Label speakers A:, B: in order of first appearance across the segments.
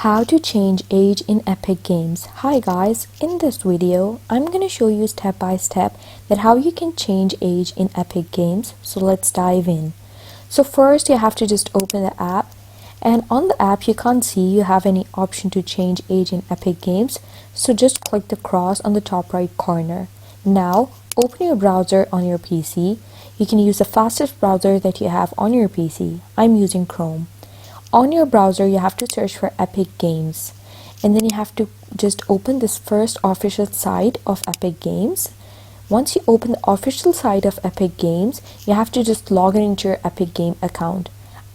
A: How to change age in Epic Games. Hi guys, in this video I'm going to show you step by step that how you can change age in Epic Games. So let's dive in. So first you have to just open the app, and on the app you can't see you have any option to change age in Epic Games. So just click the cross on the top right corner. Now open your browser on your PC. You can use the fastest browser that you have on your PC. I'm using Chrome. On your browser you have to search for Epic Games, and then you have to just open this first official site of Epic Games. Once you open the official site of Epic Games, you have to just log in into your Epic Game account.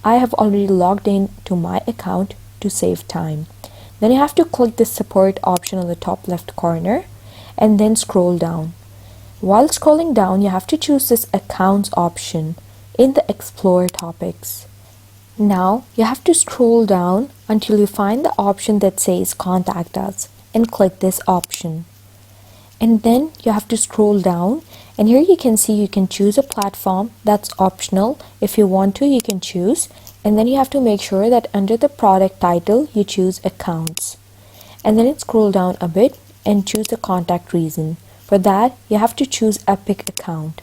A: I have already logged in to my account to save time. Then you have to click the support option on the top left corner and then scroll down. While scrolling down, you have to choose this accounts option in the explore topics. Now you have to scroll down until you find the option that says contact us and click this option. And then you have to scroll down, and here you can see you can choose a platform. That's optional. If you want to, you can choose, and then you have to make sure that under the product title you choose accounts, and then scroll down a bit and choose the contact reason. For that you have to choose Epic account,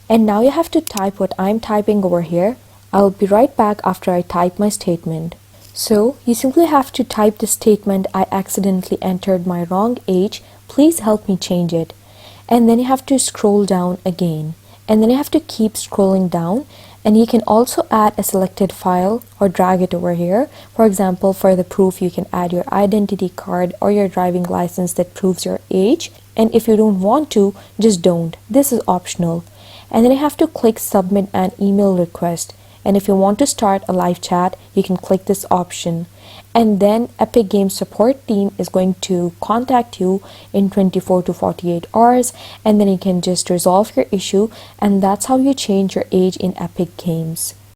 A: and now you have to type what I'm typing over here. I'll be right back after I type my statement. So you simply have to type the statement: I accidentally entered my wrong age, please help me change it. And then you have to scroll down again, and then you have to keep scrolling down, and you can also add a selected file or drag it over here. For example, for the proof you can add your identity card or your driving license that proves your age, and if you don't want to, just don't. This is optional. And then you have to click submit an email request. And if you want to start a live chat, you can click this option, and then Epic Games support team is going to contact you in 24 to 48 hours, and then you can just resolve your issue. And that's how you change your age in Epic Games.